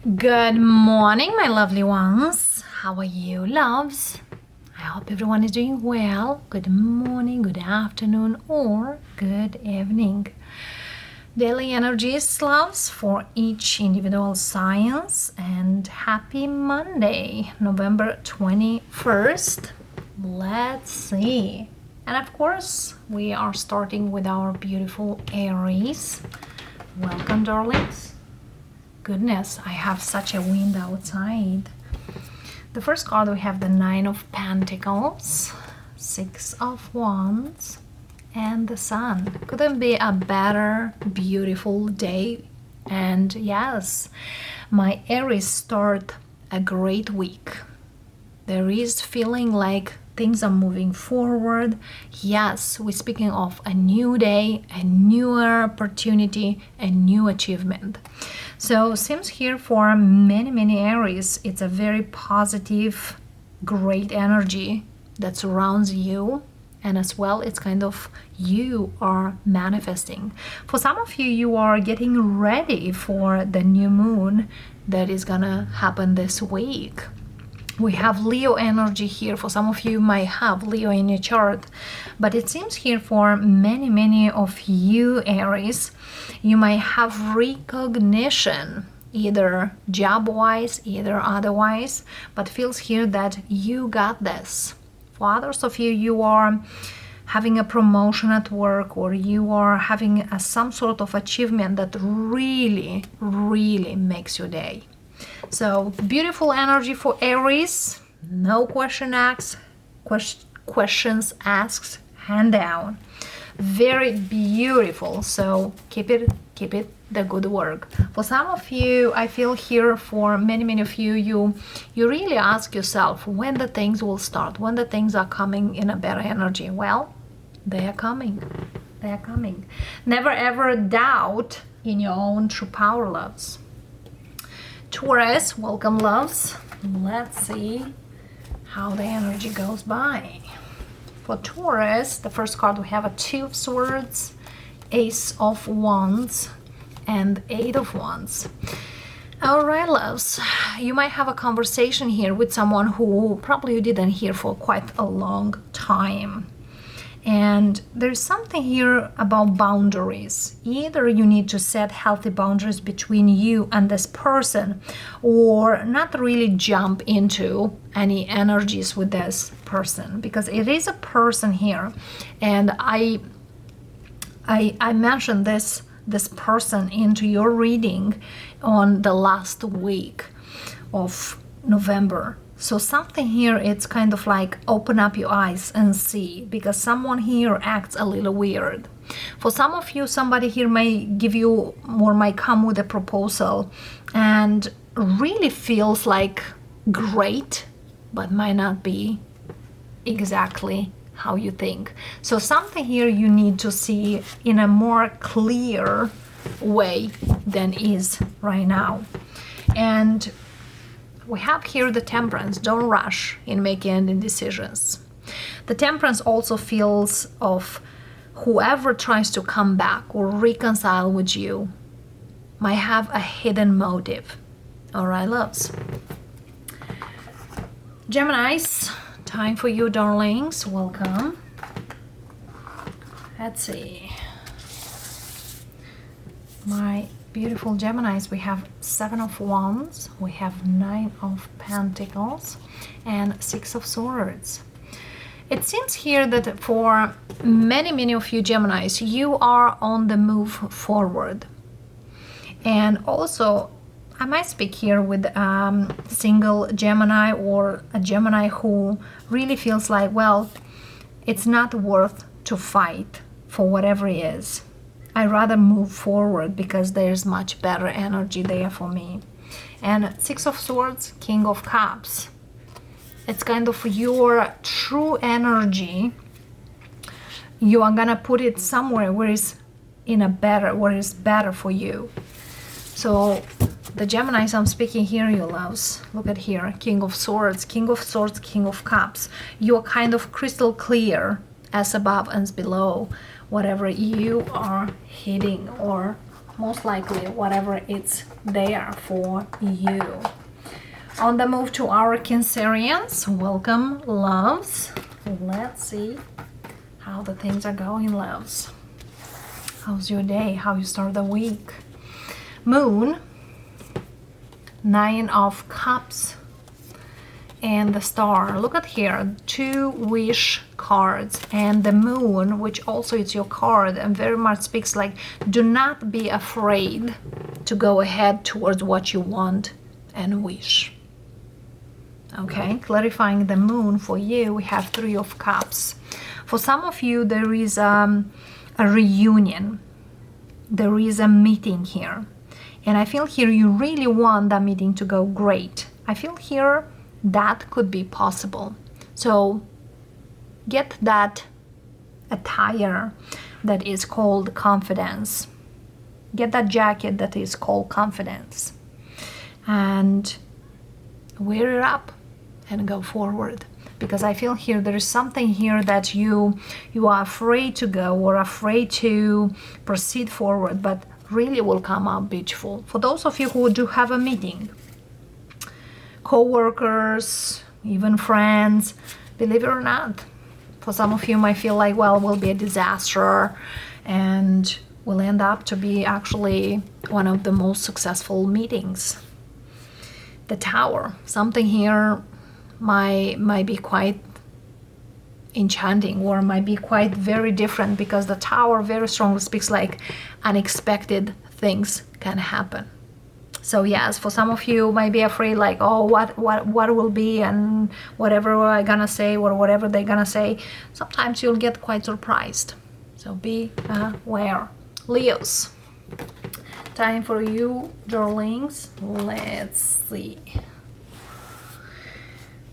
Good morning, my lovely ones. How are you, loves? I hope everyone is doing well. Good morning, good afternoon, or good evening. Daily energies, loves, for each individual science, and happy Monday, November 21st. Let's see. And of course, we are starting with our beautiful Aries. Welcome, darlings. Goodness, I have such a wind outside. The first card, we have the Nine of Pentacles, Six of Wands, and the Sun. Couldn't be a better, beautiful day. And yes, my Aries start a great week. There is feeling like things are moving forward. Yes, we're speaking of a new day, a newer opportunity, a new achievement. So seems here for many Aries, it's a very positive, great energy that surrounds you. And as well, it's kind of you are manifesting. For some of you, you are getting ready for the new moon that is gonna happen this week. We have Leo energy here. For some of you might have Leo in your chart, but it seems here for many of you Aries, you might have recognition, either job-wise, either otherwise, but feels here that you got this. For others of you, you are having a promotion at work, or you are having some sort of achievement that really makes your day. So beautiful energy for Aries. No questions asked, hand down. Very beautiful. So keep it the good work. For some of you, I feel here for many of you, you really ask yourself when the things will start, when the things are coming in a better energy. Well, they are coming. They are coming. Never ever doubt in your own true power, loves. Taurus, welcome, loves. Let's see how the energy goes by. For Taurus, the first card, we have a Two of Swords, Ace of Wands, and Eight of Wands. All right, loves, you might have a conversation here with someone who probably you didn't hear for quite a long time. And there's something here about boundaries. Either you need to set healthy boundaries between you and this person, or not really jump into any energies with this person, because it is a person here. And I mentioned this person into your reading on the last week of November. So something here, it's kind of like open up your eyes and see, because someone here acts a little weird. For some of you, somebody here may give you or might come with a proposal and really feels like great, but might not be exactly how you think. So something here you need to see in a more clear way than is right now. And we have here the Temperance. Don't rush in making any decisions. The Temperance also feels of whoever tries to come back or reconcile with you might have a hidden motive. All right, loves. Geminis, time for you, darlings. Welcome. Let's see. My beautiful Geminis, we have Seven of Wands, we have Nine of Pentacles, and Six of Swords. It seems here that for many of you Geminis, you are on the move forward. And also, I might speak here with single Gemini, or a Gemini who really feels like, well, it's not worth to fight for whatever it is. I rather move forward because there's much better energy there for me. And Six of Swords, King of Cups. It's kind of your true energy. You are gonna put it somewhere where it's where it's better for you. So the Geminis I'm speaking here, you loves, look at here, King of Swords, King of Swords, King of Cups. You're kind of crystal clear, as above and as below, whatever you are hitting or most likely whatever it's there for you. On the move to our Cancerians, welcome, loves. Let's see how the things are going, loves. How's your day? How you start the week? Moon, 9 of Cups, and the Star. Look at here, 2 wish cards, and the Moon, which also is your card and very much speaks like, do not be afraid to go ahead towards what you want and wish. Okay, clarifying the Moon for you, we have 3 of Cups. For some of you, there is a reunion. There is a meeting here. And I feel here you really want that meeting to go great. I feel here that could be possible. So get that attire that is called confidence. Get that jacket that is called confidence. And wear it up and go forward. Because I feel here there is something here that you are afraid to go or afraid to proceed forward, but really will come out beautiful. For those of you who do have a meeting, co-workers, even friends, believe it or not, for some of you might feel like, well, it will be a disaster and will end up to be actually one of the most successful meetings. The Tower, something here might be quite enchanting or might be quite very different, because the Tower very strongly speaks like unexpected things can happen. So yes, for some of you might be afraid like, oh, what will be, and whatever I'm gonna say or whatever they're gonna say, sometimes you'll get quite surprised. So be aware. Leos, time for you, darlings. Let's see.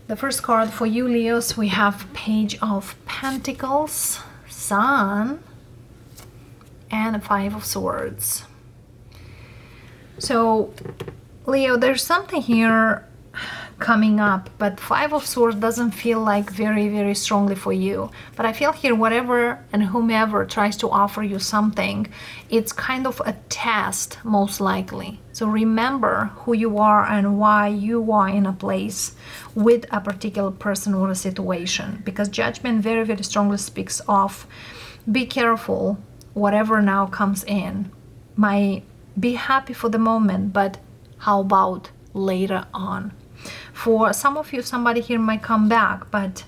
The first card for you, Leos, we have Page of Pentacles, Sun, and 5 of Swords. So, Leo, there's something here coming up, but 5 of Swords doesn't feel like very, very strongly for you. But I feel here whatever and whomever tries to offer you something, it's kind of a test, most likely. So remember who you are and why you are in a place with a particular person or a situation. Because Judgment very, very strongly speaks of, be careful, whatever now comes in. Be happy for the moment, but how about later on? For some of you, somebody here might come back, but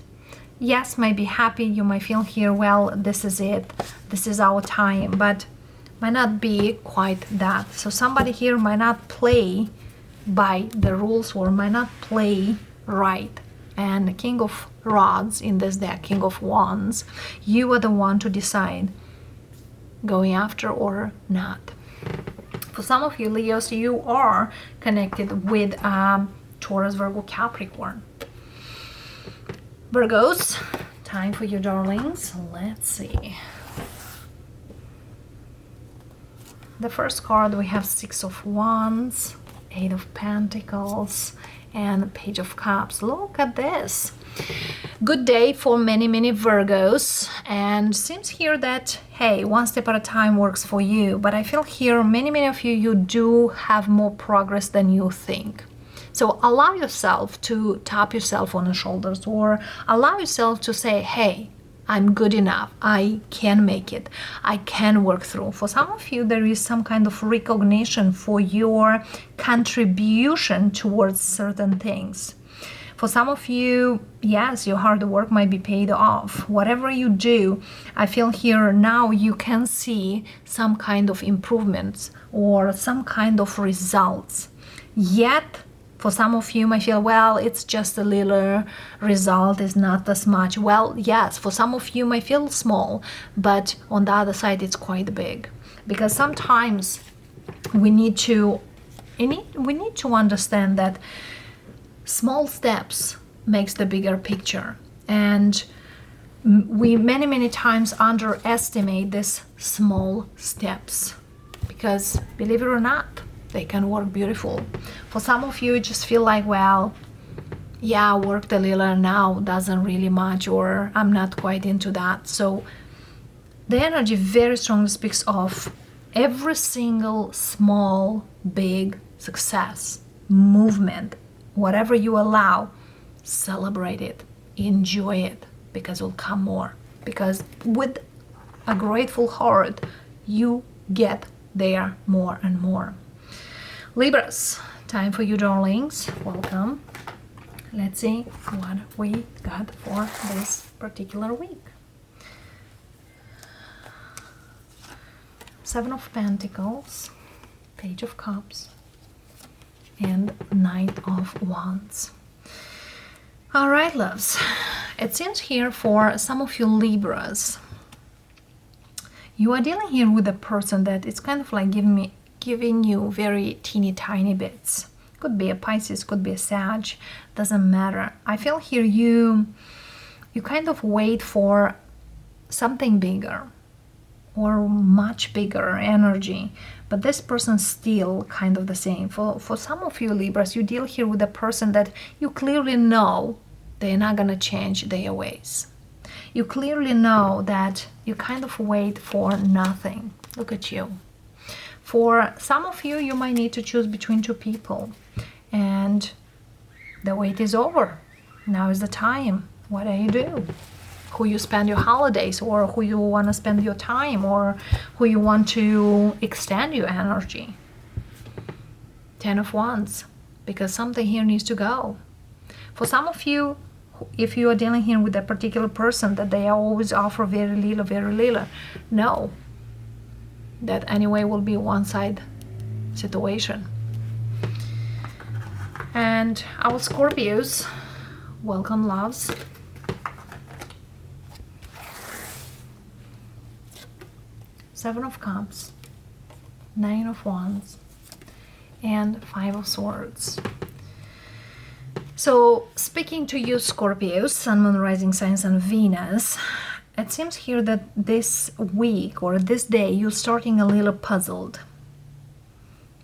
yes, might be happy. You might feel here, well, this is it. This is our time, but might not be quite that. So somebody here might not play by the rules or might not play right. And the King of Rods in this deck, King of Wands, you are the one to decide going after or not. For some of you, Leos, you are connected with Taurus, Virgo, Capricorn. Virgos, time for you, darlings. Let's see. The first card, we have 6 of Wands, 8 of Pentacles, and Page of Cups. Look at this. Good day for many, many Virgos. And seems here that, hey, one step at a time works for you. But I feel here, many of you, you do have more progress than you think. So allow yourself to tap yourself on the shoulders, or allow yourself to say, hey, I'm good enough. I can make it. I can work through. For some of you, there is some kind of recognition for your contribution towards certain things. For some of you, yes, your hard work might be paid off. Whatever you do, I feel here now you can see some kind of improvements or some kind of results. Yet, for some of you might feel, well, it's just a little result, is not as much. Well, yes, for some of you might feel small, but on the other side, it's quite big. Because sometimes we need to understand that small steps makes the bigger picture. And we many times underestimate these small steps. Because believe it or not, they can work beautiful. For some of you, just feel like, well, yeah, I worked a little now, doesn't really much, or I'm not quite into that. So the energy very strongly speaks of Every single small, big success, movement, whatever you allow, celebrate it, enjoy it, because it will come more. Because with a grateful heart, you get there more and more. Libras, time for you, darlings. Welcome. Let's see what we got for this particular week. Seven of Pentacles, Page of Cups, and Knight of Wands. All right, loves. It seems here for some of you Libras, you are dealing here with a person that it's kind of like giving you very teeny tiny bits. Could be a Pisces, could be a Sag, doesn't matter. I feel here you kind of wait for something bigger or much bigger energy, but this person's still kind of the same. For some of you Libras, you deal here with a person that you clearly know they're not gonna change their ways. You clearly know that you kind of wait for nothing. Look at you. For some of you, you might need to choose between two people, and the wait is over. Now is the time. What do? Who you spend your holidays, or who you want to spend your time, or who you want to extend your energy. 10 of Wands, because something here needs to go. For some of you, if you are dealing here with a particular person that they always offer very little, no. That anyway will be a one-side situation. And our Scorpios, welcome, loves. Seven of Cups, Nine of Wands, and Five of Swords. So, speaking to you Scorpios, Sun, Moon, Rising Signs, and Venus, it seems here that this week or this day you're starting a little puzzled.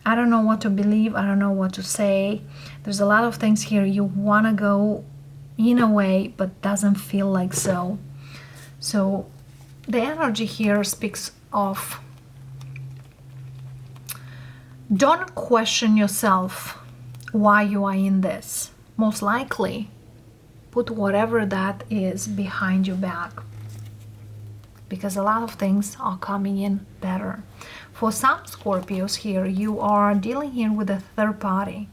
I don't know what to believe, I don't know what to say. There's a lot of things here you want to go in a way, but doesn't feel like so. So, the energy here speaks of don't question yourself why you are in this. Most likely, put whatever that is behind your back, because a lot of things are coming in better. For some Scorpios here, you are dealing here with a third party,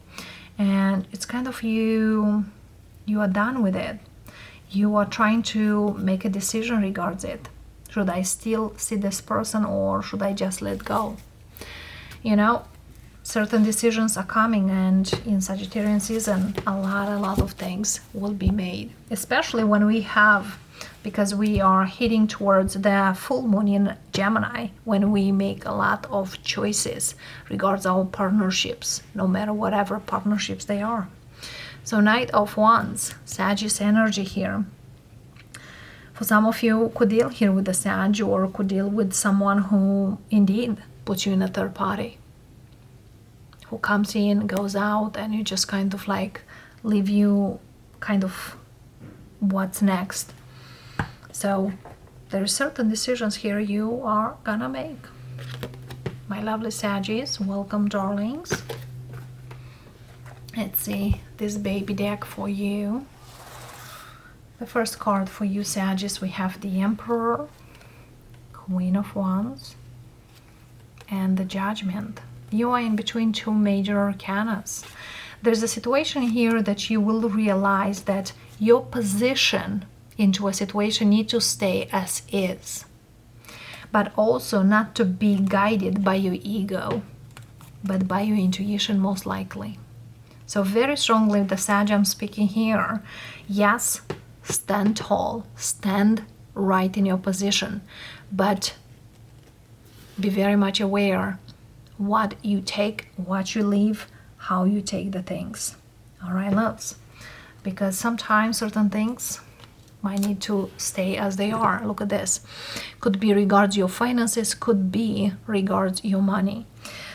and it's kind of you are done with it. You are trying to make a decision regards it. Should I still see this person, or should I just let go? You know, certain decisions are coming, and in Sagittarian season, a lot of things will be made, especially when we have, because we are heading towards the full moon in Gemini, when we make a lot of choices regards our partnerships, no matter whatever partnerships they are. So Knight of Wands, Sagittarius energy here. For some of you could deal here with the Sag, or could deal with someone who indeed puts you in a third party, who comes in, goes out, and you just kind of like leave you kind of what's next. So there are certain decisions here you are gonna make. My lovely Saggies, welcome, darlings. Let's see this baby deck for you. The first card for you Saggies, we have the Emperor, Queen of Wands, and the Judgment. You are in between two major arcanas. There's a situation here that you will realize that your position into a situation needs to stay as is, but also not to be guided by your ego, but by your intuition most likely. So very strongly the Sag I'm speaking here, yes, stand tall, stand right in your position, but be very much aware what you take, what you leave, how you take the things. All right, loves, because sometimes certain things might need to stay as they are. Look at this. Could be regards your finances, could be regards your money.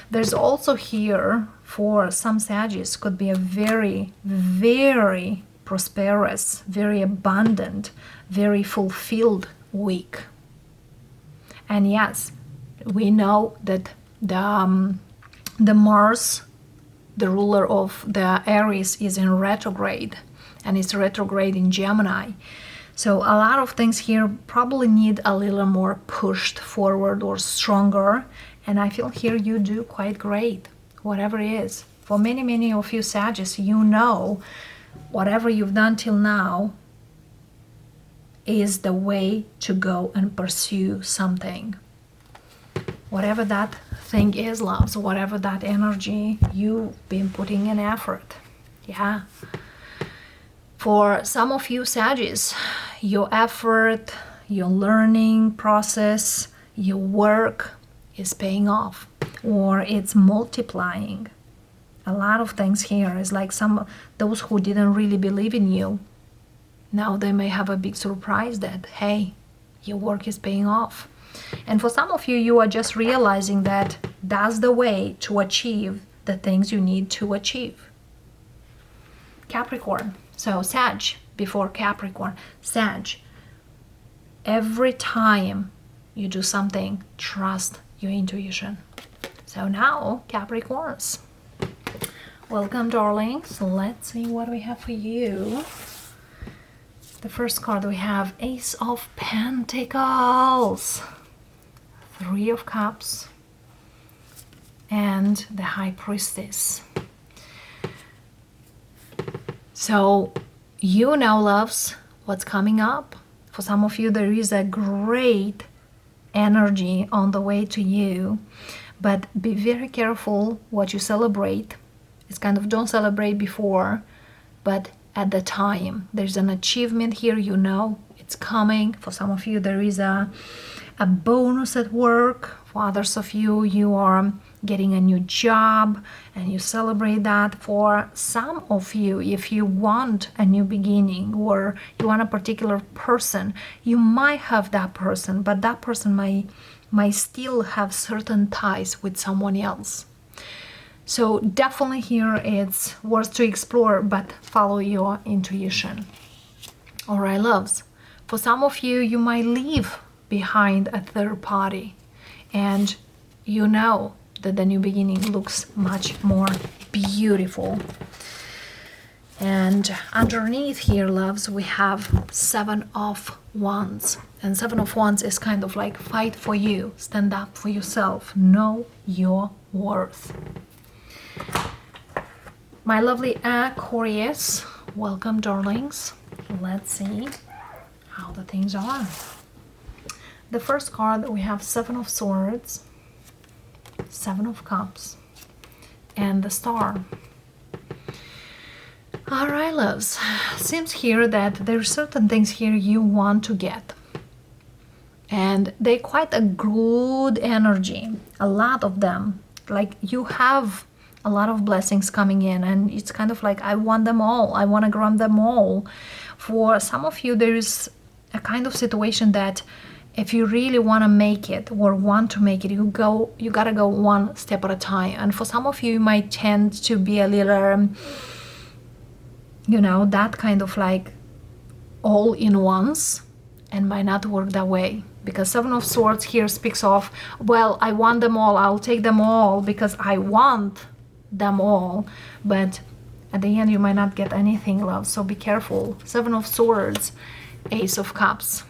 There's also here for some Saggies could be a very, very prosperous, very abundant, very fulfilled week. And yes, We know that the Mars, the ruler of the Aries, is in retrograde, and it's retrograde in Gemini. So a lot of things here probably need a little more pushed forward or stronger, and I feel here you do quite great, whatever it is. For many of you Sagittarius, you know whatever you've done till now is the way to go and pursue something. Whatever that thing is, loves, whatever that energy, you've been putting in effort. Yeah. For some of you Sagittarius, your effort, your learning process, your work is paying off, or it's multiplying. A lot of things here is like those who didn't really believe in you, now they may have a big surprise that, hey, your work is paying off. And for some of you, you are just realizing that that's the way to achieve the things you need to achieve. Capricorn. So Sag before Capricorn. Sag. Every time you do something, trust your intuition. So now, Capricorns. Welcome, darlings. Let's see what we have for you. The first card we have, Ace of Pentacles, Three of Cups, and the High Priestess. So you know, loves, what's coming up. For some of you, there is a great energy on the way to you, but be very careful what you celebrate. It's kind of don't celebrate before, but at the time. There's an achievement here, you know, it's coming. For some of you, there is a bonus at work. For others of you, you are getting a new job and you celebrate that. For some of you, if you want a new beginning or you want a particular person, you might have that person, but that person might still have certain ties with someone else. So definitely here it's worth to explore, but follow your intuition. All right, loves. For some of you, you might leave behind a third party, and you know that the new beginning looks much more beautiful. And underneath here, loves, we have Seven of Wands. And Seven of Wands is kind of like fight for you, stand up for yourself, know your worth. My lovely Aquarius, welcome, darlings. Let's see how the things are. The first card, we have Seven of Swords, Seven of Cups, and the Star. All right, loves. Seems here that there's certain things here you want to get. And they're quite a good energy, a lot of them. Like you have a lot of blessings coming in, and it's kind of like I want them all, I want to grab them all. For some of you, there is a kind of situation that if you really want to make it or want to make it, you gotta go one step at a time. And for some of you, you might tend to be a little, you know, that kind of like all in once, and might not work that way. Because Seven of Swords here speaks of, well, I want them all, I'll take them all because I want them all, but at the end you might not get anything, love, so be careful. Seven of Swords, Ace of Cups.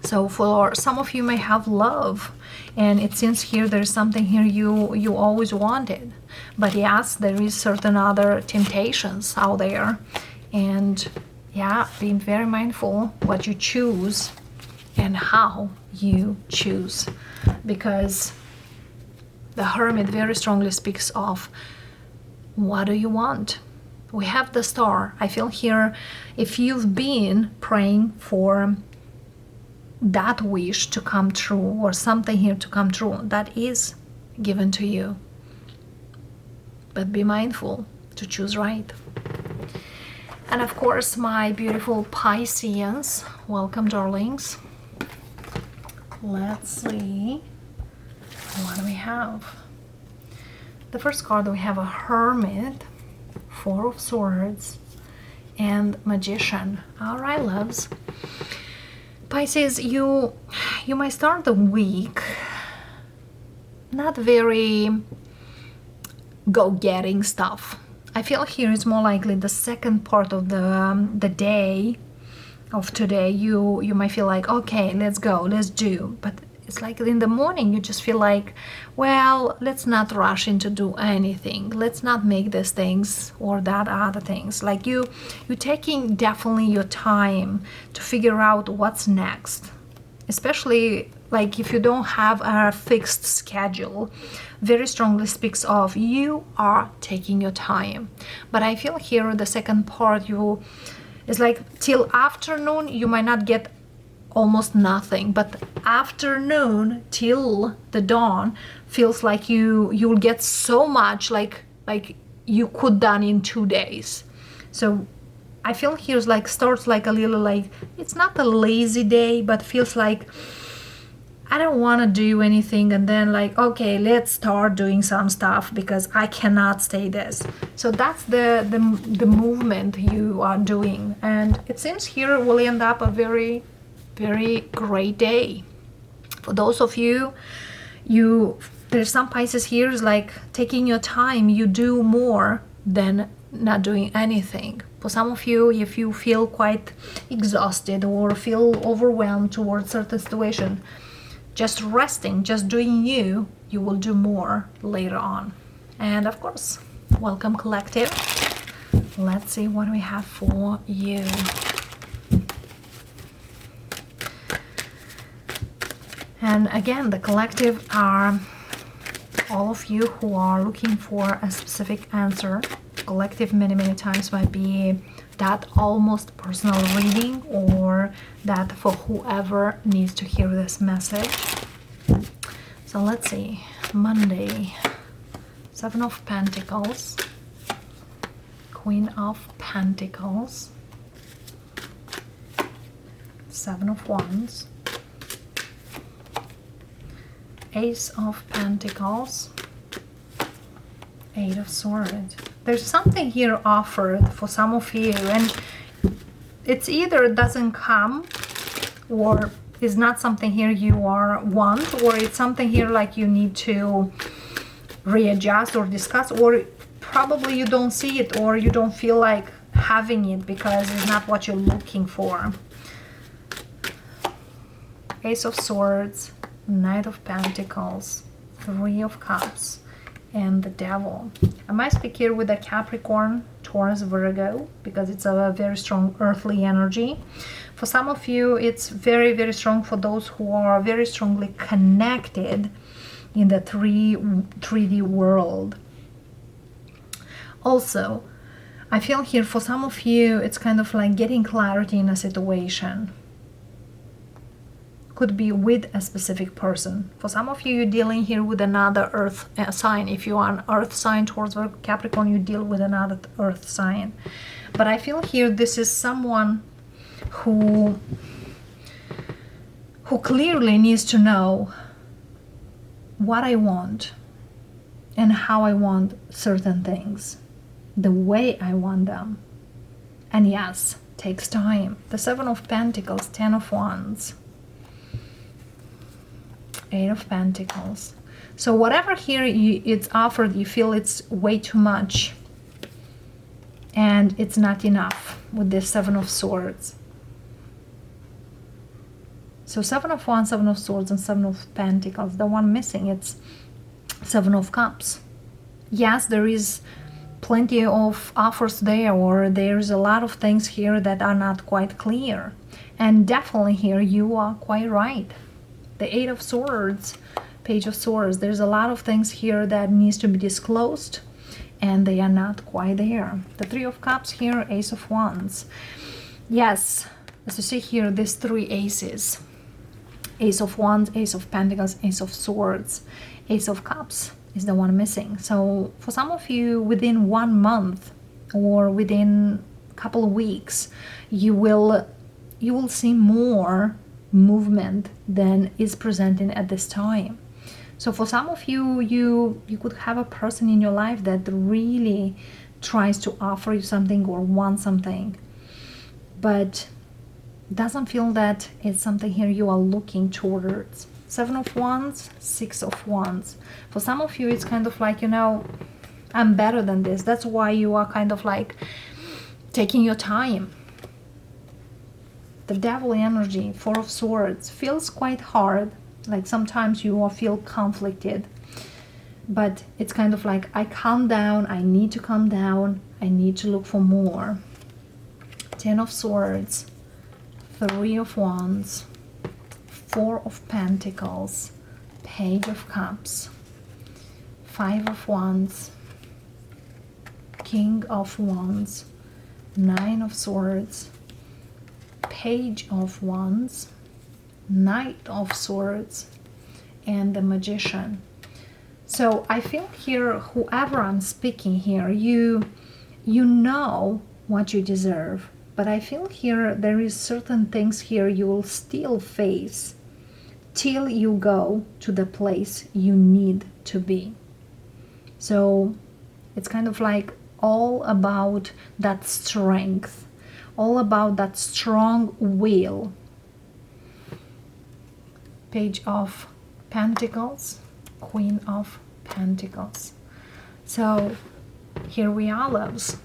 So for some of you may have love, and it seems here there's something here you always wanted, but yes, there is certain other temptations out there, and yeah, being very mindful what you choose and how you choose, because the Hermit very strongly speaks of what do you want. We have the Star. I feel here if you've been praying for that wish to come true or something here to come true, that is given to you, but be mindful to choose right. And of course, my beautiful Pisceans, welcome, darlings. Let's see what do we have. The first card, we have a Hermit, Four of Swords, and Magician. All right, loves. Pisces, you might start the week not very go-getting stuff. I feel here it's more likely the second part of the day of today. You might feel like, okay, let's go, let's do. But it's like in the morning you just feel like, well, let's not rush into do anything. Let's not make these things or that other things. Like you're taking definitely your time to figure out what's next. Especially like if you don't have a fixed schedule, very strongly speaks of you are taking your time. But I feel here the second part, it's like till afternoon you might not get almost nothing, but afternoon till the dawn feels like you'll get so much, like you could done in 2 days. So I feel here's like starts like a little like, it's not a lazy day, but feels like I don't want to do anything, and then like, okay, let's start doing some stuff because I cannot stay this. So that's the movement you are doing, and it seems here will end up a very, very great day. For those of you, there's some Pisces here is like taking your time, you do more than not doing anything. For some of you, if you feel quite exhausted or feel overwhelmed towards certain situation, just resting, just doing you will do more later on. And of course, welcome collective. Let's see what we have for you. And again, the collective are all of you who are looking for a specific answer. Collective many times might be that almost personal reading, or that for whoever needs to hear this message. So let's see. Monday, 7 of Pentacles, Queen of Pentacles, 7 of Wands, Ace of Pentacles, 8 of Swords. There's something here offered for some of you, and it's either doesn't come or is not something here you want, or it's something here like you need to readjust or discuss, or probably you don't see it or you don't feel like having it because it's not what you're looking for. Ace of Swords, Knight of Pentacles, 3 of Cups, and the Devil. I might speak here with a Capricorn, Taurus, Virgo, because it's a very strong earthly energy. For some of you, it's very strong for those who are very strongly connected in the 3D world. Also, I feel here for some of you, it's kind of like getting clarity in a situation. Could be with a specific person. For some of you, you're dealing here with another earth sign. If you are an earth sign towards Capricorn, you deal with another earth sign. But I feel here this is someone who clearly needs to know what I want and how I want certain things, the way I want them. And yes, takes time. The 7 of Pentacles, 10 of Wands, 8 of Pentacles. So whatever here it's offered, you feel it's way too much and it's not enough with this 7 of Swords. So 7 of Wands, 7 of Swords, and 7 of Pentacles. The one missing, it's 7 of Cups. Yes, there is plenty of offers there, or there's a lot of things here that are not quite clear. And definitely here you are quite right. The 8 of Swords, Page of Swords, there's a lot of things here that needs to be disclosed, and they are not quite there. The 3 of Cups here, Ace of Wands. Yes, as you see here, these 3 aces. Ace of Wands, Ace of Pentacles, Ace of Swords, Ace of Cups is the one missing. So for some of you, within 1 month or within a couple of weeks, you will see more movement than is presenting at this time. So for some of you, you could have a person in your life that really tries to offer you something or want something, but doesn't feel that it's something here you are looking towards. Seven of Wands, Six of Wands. For some of you, it's kind of like, you know, I'm better than this. That's why you are kind of like taking your time. The Devil energy, Four of Swords, feels quite hard. Like sometimes you will feel conflicted. But it's kind of like, I calm down, I need to calm down, I need to look for more. Ten of Swords, Three of Wands, Four of Pentacles, Page of Cups, Five of Wands, King of Wands, Nine of Swords, Page of Wands, Knight of Swords, and the Magician. So I feel here, whoever I'm speaking here, you know what you deserve. But I feel here there is certain things here you will still face till you go to the place you need to be. So it's kind of like all about that strength, all about that strong will. Page of Pentacles, Queen of Pentacles. So here we are, loves.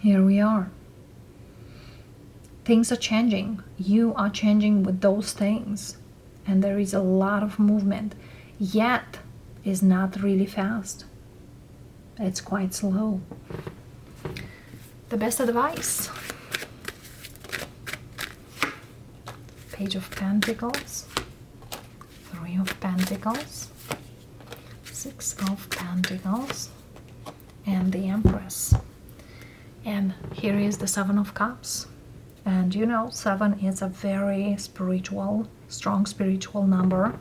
Here we are. Things are changing. You are changing with those things. And there is a lot of movement. Yet is not really fast. It's quite slow. The best advice. Page of Pentacles, Three of Pentacles, Six of Pentacles, and the Empress. And here is the Seven of Cups. And you know, 7 is a very spiritual, strong spiritual number.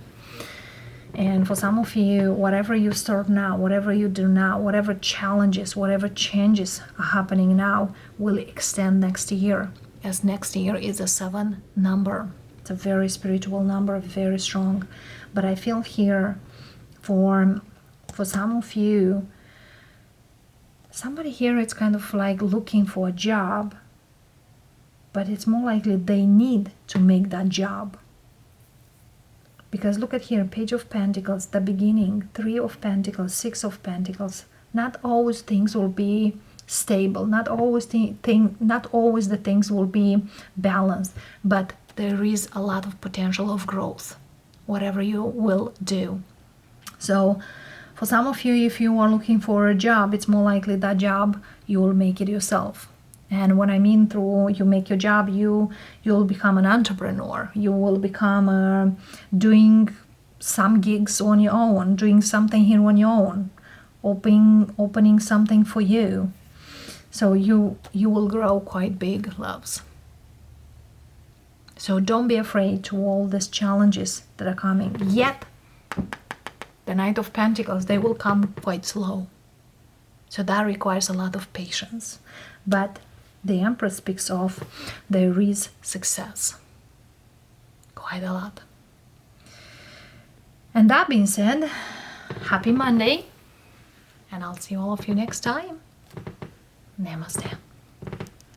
And for some of you, whatever you start now, whatever you do now, whatever challenges, whatever changes are happening now will extend next year, as next year is a 7 number. It's a very spiritual number, very strong. But I feel here for some of you, somebody here is kind of like looking for a job, but it's more likely they need to make that job. Because look at here, Page of Pentacles, the beginning, Three of Pentacles, Six of Pentacles. Not always things will be stable, not always the things will be balanced, but there is a lot of potential of growth, whatever you will do. So for some of you, if you are looking for a job, it's more likely that job you will make it yourself. And when I mean through you make your job, you'll become an entrepreneur. You will become doing some gigs on your own, doing something here on your own, opening something for you. So you will grow quite big, loves. So don't be afraid to all these challenges that are coming. Yet, the Knight of Pentacles, they will come quite slow. So that requires a lot of patience. But the Empress speaks of there is success. Quite a lot. And that being said, happy Monday. And I'll see all of you next time. Namaste.